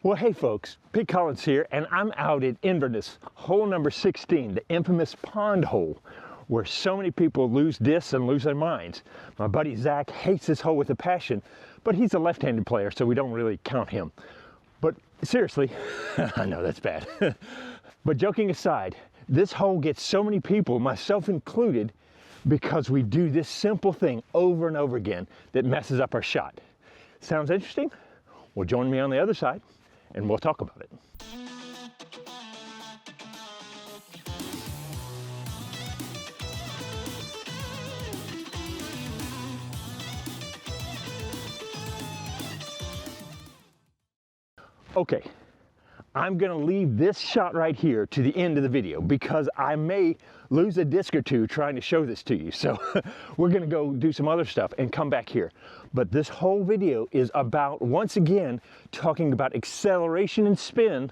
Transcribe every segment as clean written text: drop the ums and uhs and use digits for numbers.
Well, hey folks, Pete Collins here, and I'm out at Inverness, hole number 16, the infamous pond hole, where so many people lose discs and lose their minds. My buddy Zach hates this hole with a passion, but he's a left-handed player, so we don't really count him. But seriously, I know that's bad. But joking aside, this hole gets so many people, myself included, because we do this simple thing over and over again that messes up our shot. Sounds interesting? Well, join me on the other side and we'll talk about it. Okay, I'm gonna leave this shot right here to the end of the video because I may lose a disc or two trying to show this to you. So we're gonna go do some other stuff and come back here. But this whole video is about, once again, talking about acceleration and spin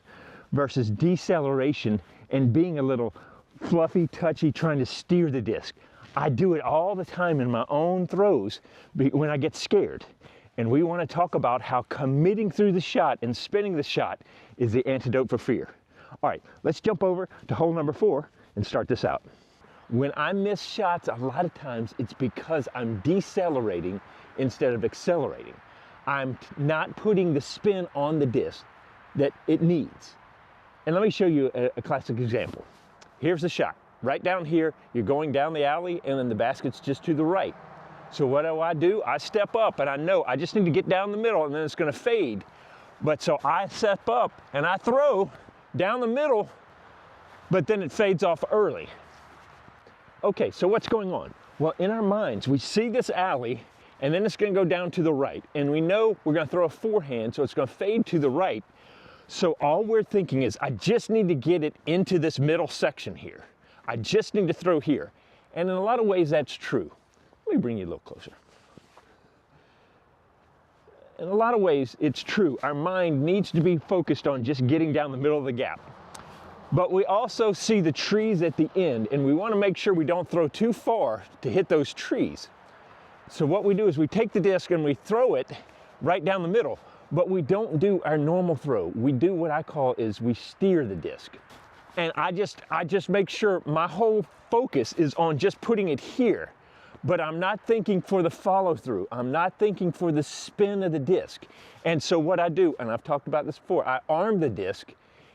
versus deceleration and being a little fluffy, touchy, trying to steer the disc. I do it all the time in my own throws when I get scared. And we want to talk about how committing through the shot and spinning the shot is the antidote for fear. All right, let's jump over to hole number 4 and start this out. When I miss shots, a lot of times it's because I'm decelerating instead of accelerating. I'm not putting the spin on the disc that it needs. And let me show you a classic example. Here's the shot. Right down here, you're going down the alley and then the basket's just to the right. So what do? I step up and I know I just need to get down the middle and then it's gonna fade. But so I step up and I throw down the middle, but then it fades off early. Okay, so what's going on? Well, in our minds, we see this alley and then it's gonna go down to the right. And we know we're gonna throw a forehand, so it's gonna fade to the right. So all we're thinking is, I just need to get it into this middle section here. I just need to throw here. And in a lot of ways, that's true. Let me bring you a little closer. In a lot of ways, it's true. Our mind needs to be focused on just getting down the middle of the gap. But we also see the trees at the end, and we want to make sure we don't throw too far to hit those trees. So what we do is we take the disc and we throw it right down the middle, but we don't do our normal throw. We do what I call is we steer the disc. And I just make sure my whole focus is on just putting it here. But I'm not thinking for the follow through. I'm not thinking for the spin of the disc. And so what I do, and I've talked about this before, I arm the disc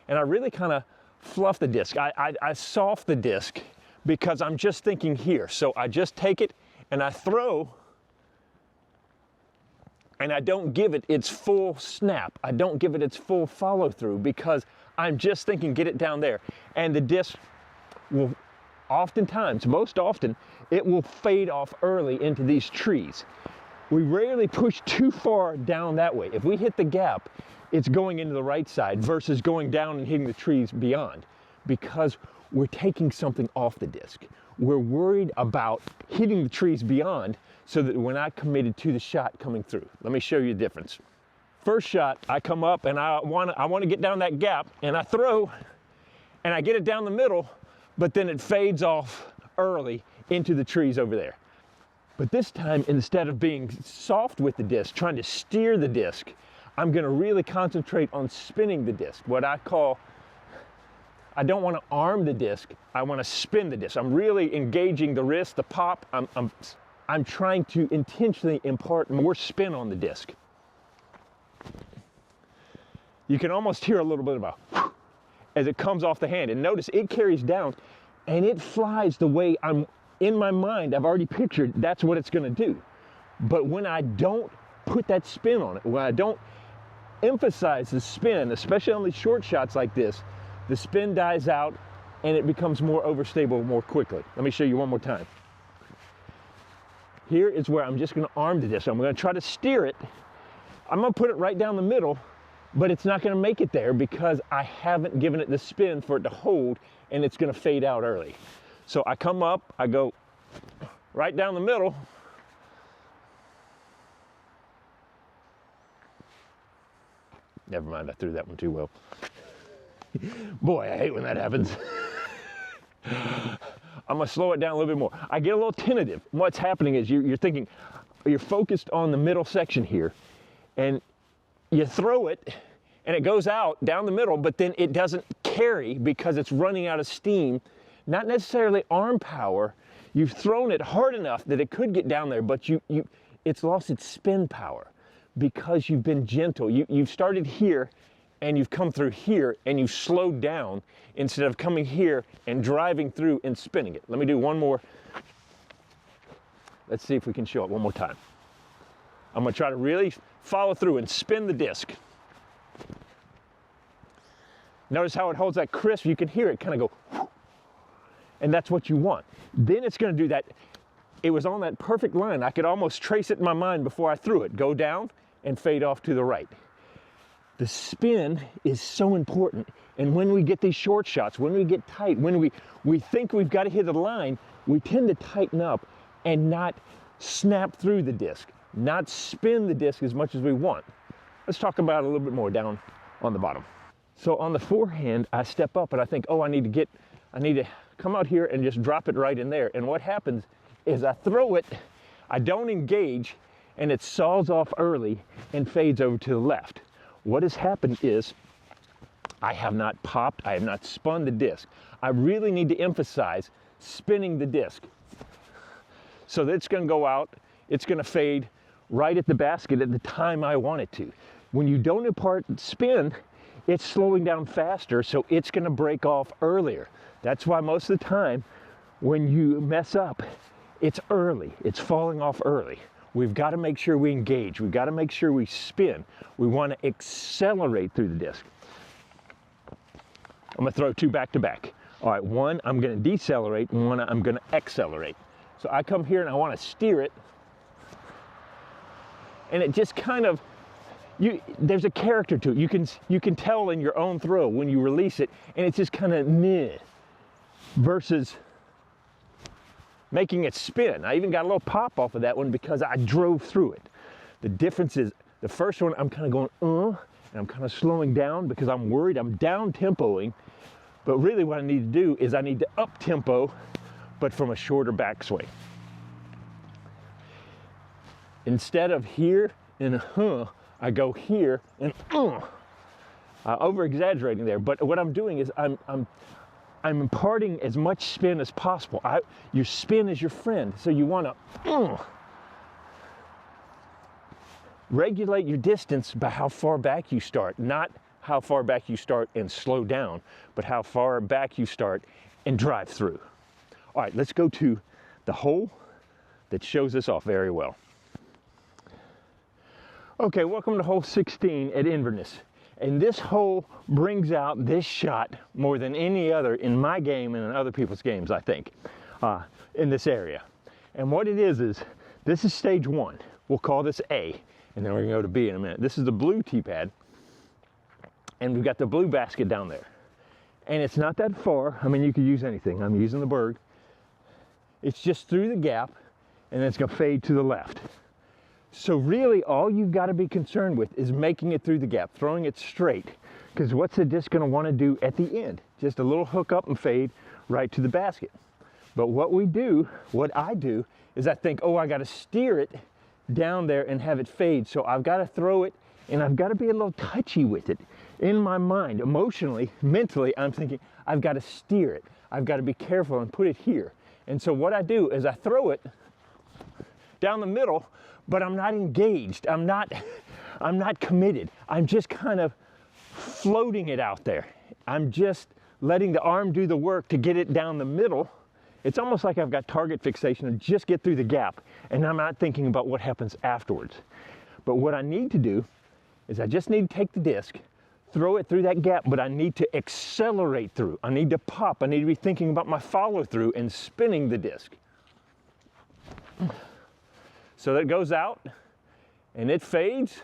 and I really kind of fluff the disc. I soft the disc because I'm just thinking here. So I just take it and I throw and I don't give it its full snap. I don't give it its full follow through because I'm just thinking get it down there. And the disc will oftentimes, most often, it will fade off early into these trees. We rarely push too far down that way. If we hit the gap, it's going into the right side versus going down and hitting the trees beyond because we're taking something off the disc. We're worried about hitting the trees beyond so that we're not committed to the shot coming through. Let me show you the difference. First shot, I come up and I want to get down that gap and I throw and I get it down the middle, but then it fades off early into the trees over there. But this time, instead of being soft with the disc, trying to steer the disc, I'm gonna really concentrate on spinning the disc. What I call, I don't wanna arm the disc, I wanna spin the disc. I'm really engaging the wrist, the pop. I'm trying to intentionally impart more spin on the disc. You can almost hear a little bit of a whew as it comes off the hand. And notice it carries down and it flies the way I'm in my mind. I've already pictured that's what it's going to do. But when I don't put that spin on it, when I don't emphasize the spin, especially on these short shots like this, the spin dies out and it becomes more overstable more quickly. Let me show you one more time. Here is where I'm just going to arm the disc. I'm going to try to steer it. I'm going to put it right down the middle, but it's not going to make it there because I haven't given it the spin for it to hold and it's going to fade out early. So I come up, I go right down the middle. Never mind, I threw that one too well. Boy, I hate when that happens. I'm going to slow it down a little bit more. I get a little tentative. What's happening is you're thinking, you're focused on the middle section here and you throw it and it goes out down the middle, but then it doesn't carry because it's running out of steam. Not necessarily arm power. You've thrown it hard enough that it could get down there, but it's lost its spin power because you've been gentle. You've started here and you've come through here and you've slowed down instead of coming here and driving through and spinning it. Let me do one more. Let's see if we can show it one more time. I'm gonna try to really follow through and spin the disc. Notice how it holds that crisp. You can hear it kind of go, and that's what you want. Then it's gonna do that. It was on that perfect line. I could almost trace it in my mind before I threw it. Go down and fade off to the right. The spin is so important. And when we get these short shots, when we get tight, when we think we've got to hit a line, we tend to tighten up and not snap through the disc, not spin the disc as much as we want. Let's talk about it a little bit more down on the bottom. So on the forehand, I step up and I think, oh, I need to come out here and just drop it right in there. And what happens is I throw it, I don't engage, and it saws off early and fades over to the left. What has happened is I have not popped, I have not spun the disc. I really need to emphasize spinning the disc. So that it's gonna go out, it's gonna fade right at the basket at the time I want it to. When you don't impart spin, it's slowing down faster, so it's gonna break off earlier. That's why most of the time when you mess up, it's early, it's falling off early. We've got to make sure we engage. We've got to make sure we spin. We want to accelerate through the disc. I'm going to throw two back to back. All right, one I'm going to decelerate and one I'm going to accelerate. So I come here and I want to steer it. And it just kind of, there's a character to it. You can tell in your own throw when you release it, and it's just kind of meh versus making it spin. I even got a little pop off of that one because I drove through it. The difference is the first one I'm kind of going, and I'm kind of slowing down because I'm worried I'm down tempoing. But really what I need to do is I need to up tempo, but from a shorter backswing. Instead of here and I go here and over exaggerating there. But what I'm doing is I'm imparting as much spin as possible. Your spin is your friend, so you want to regulate your distance by how far back you start, not how far back you start and slow down, but how far back you start and drive through. All right, let's go to the hole that shows this off very well. Okay, welcome to hole 16 at Inverness. And this hole brings out this shot more than any other in my game and in other people's games, I think, in this area. And what it is this is stage one. We'll call this A, and then we're gonna go to B in a minute. This is the blue tee pad, and we've got the blue basket down there. And it's not that far. I mean, you could use anything. I'm using the Berg. It's just through the gap, and then it's gonna fade to the left. So really all you've got to be concerned with is making it through the gap, throwing it straight. Because what's the disc going to want to do at the end? Just a little hook up and fade right to the basket. But what I do, is I think, oh, I got to steer it down there and have it fade. So I've got to throw it and I've got to be a little touchy with it. In my mind, emotionally, mentally, I'm thinking, I've got to steer it. I've got to be careful and put it here. And so what I do is I throw it down the middle, but I'm not engaged. I'm not committed. I'm just kind of floating it out there. I'm just letting the arm do the work to get it down the middle. It's almost like I've got target fixation and just get through the gap, and I'm not thinking about what happens afterwards. But what I need to do is I just need to take the disc, throw it through that gap, but I need to accelerate through. I need to pop. I need to be thinking about my follow through and spinning the disc. So that goes out and it fades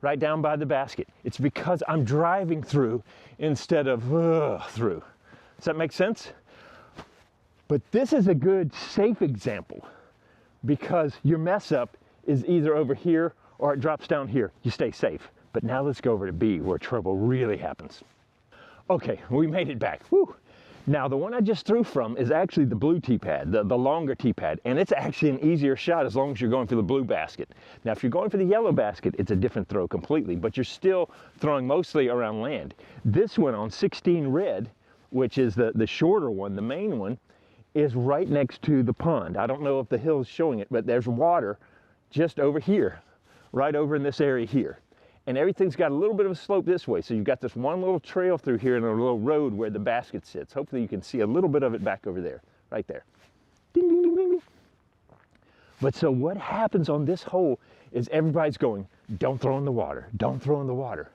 right down by the basket. It's because I'm driving through instead of through. Does that make sense? But this is a good safe example because your mess up is either over here or it drops down here. You stay safe. But now let's go over to B where trouble really happens. Okay, we made it back. Whew. Now, the one I just threw from is actually the blue tee pad, the longer tee pad, and it's actually an easier shot as long as you're going for the blue basket. Now, if you're going for the yellow basket, it's a different throw completely, but you're still throwing mostly around land. This one on 16 red, which is the shorter one, the main one, is right next to the pond. I don't know if the hill is showing it, but there's water just over here, right over in this area here. And everything's got a little bit of a slope this way. So you've got this one little trail through here and a little road where the basket sits. Hopefully you can see a little bit of it back over there, right there. Ding, ding, ding, ding, ding. But so what happens on this hole is everybody's going, don't throw in the water, don't throw in the water.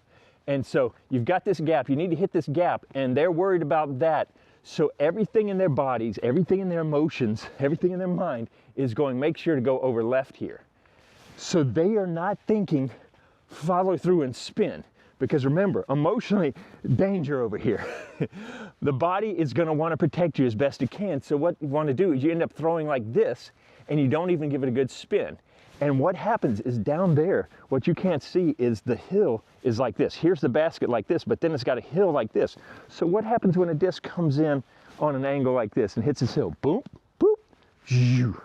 And so you've got this gap, you need to hit this gap, and they're worried about that. So everything in their bodies, everything in their emotions, everything in their mind is going, make sure to go over left here. So they are not thinking, follow through and spin, because remember, emotionally, danger over here. The body is going to want to protect you as best it can. So what you want to do is you end up throwing like this and you don't even give it a good spin. And what happens is down there, what you can't see is the hill is like this. Here's the basket like this, but then it's got a hill like this. So what happens when a disc comes in on an angle like this and hits this hill? Boom, boop, shoo.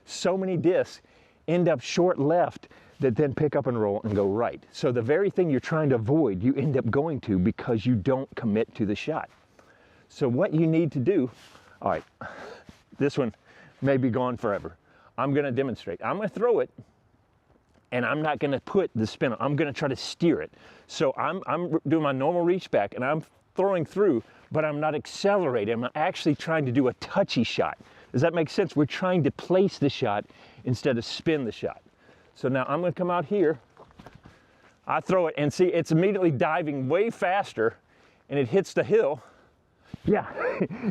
So many discs end up short left that then pick up and roll and go right. So the very thing you're trying to avoid, you end up going to because you don't commit to the shot. So what you need to do, all right, this one may be gone forever. I'm gonna demonstrate. I'm gonna throw it and I'm not gonna put the spin on. I'm gonna try to steer it. So I'm doing my normal reach back and I'm throwing through, but I'm not accelerating. I'm actually trying to do a touchy shot. Does that make sense? We're trying to place the shot instead of spin the shot. So now I'm going to come out here, I throw it, and see it's immediately diving way faster, and it hits the hill. Yeah,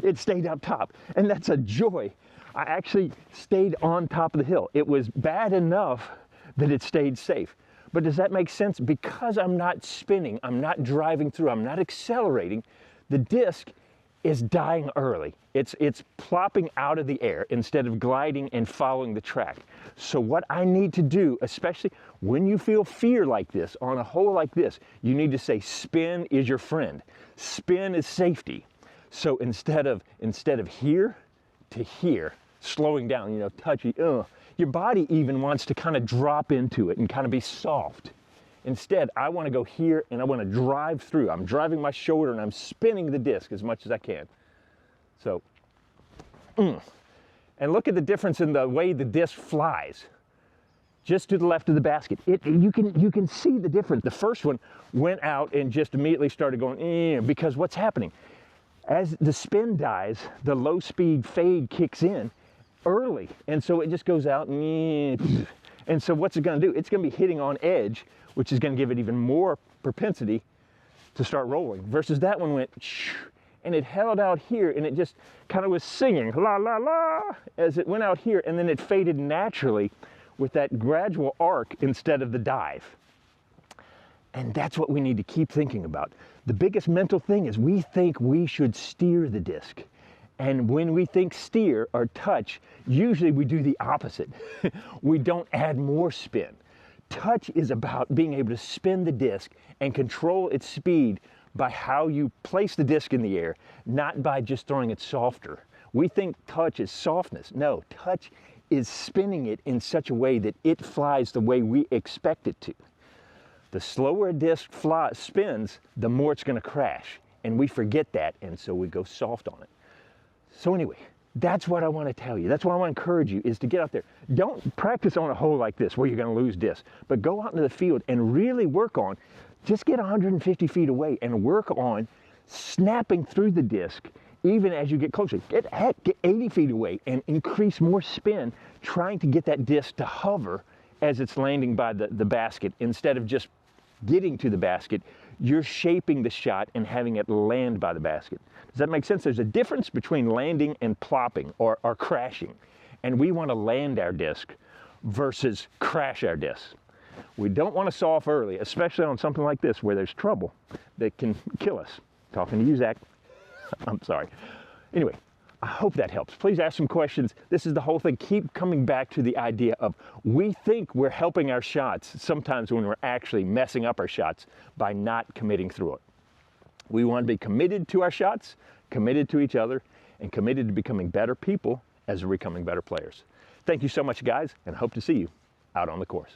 it stayed up top, and that's a joy. I actually stayed on top of the hill. It was bad enough that it stayed safe. But does that make sense? Because I'm not spinning, I'm not driving through, I'm not accelerating, the disc is dying early. It's plopping out of the air instead of gliding and following the track. So what I need to do, especially when you feel fear like this, on a hole like this, you need to say spin is your friend. Spin is safety. So instead of here to here, slowing down, you know, touchy, your body even wants to kind of drop into it and kind of be soft. Instead, I want to go here and I want to drive through. I'm driving my shoulder and I'm spinning the disc as much as I can. So, and look at the difference in the way the disc flies. Just to the left of the basket. You can see the difference. The first one went out and just immediately started going, because what's happening? As the spin dies, the low speed fade kicks in early. And so it just goes out and so what's it going to do? It's going to be hitting on edge, which is going to give it even more propensity to start rolling, versus that one went and it held out here and it just kind of was singing la la la as it went out here, and then it faded naturally with that gradual arc instead of the dive. And that's what we need to keep thinking about. The biggest mental thing is we think we should steer the disc. And when we think steer or touch, usually we do the opposite. We don't add more spin. Touch is about being able to spin the disc and control its speed by how you place the disc in the air, not by just throwing it softer. We think touch is softness. No, touch is spinning it in such a way that it flies the way we expect it to. The slower a disc spins, the more it's going to crash. And we forget that, and so we go soft on it. So anyway, that's what I want to tell you. That's what I want to encourage you, is to get out there. Don't practice on a hole like this where you're going to lose disc, but go out into the field and really work on, just get 150 feet away and work on snapping through the disc even as you get closer. Get 80 feet away and increase more spin, trying to get that disc to hover as it's landing by the basket. Instead of just getting to the basket, you're shaping the shot and having it land by the basket. Does that make sense? There's a difference between landing and plopping or crashing. And we want to land our disc versus crash our disc. We don't want to saw off early, especially on something like this where there's trouble that can kill us. Talking to you, Zach. I'm sorry. Anyway, I hope that helps. Please ask some questions. This is the whole thing. Keep coming back to the idea of we think we're helping our shots sometimes when we're actually messing up our shots by not committing through it. We want to be committed to our shots, committed to each other, and committed to becoming better people as we're becoming better players. Thank you so much, guys, and hope to see you out on the course.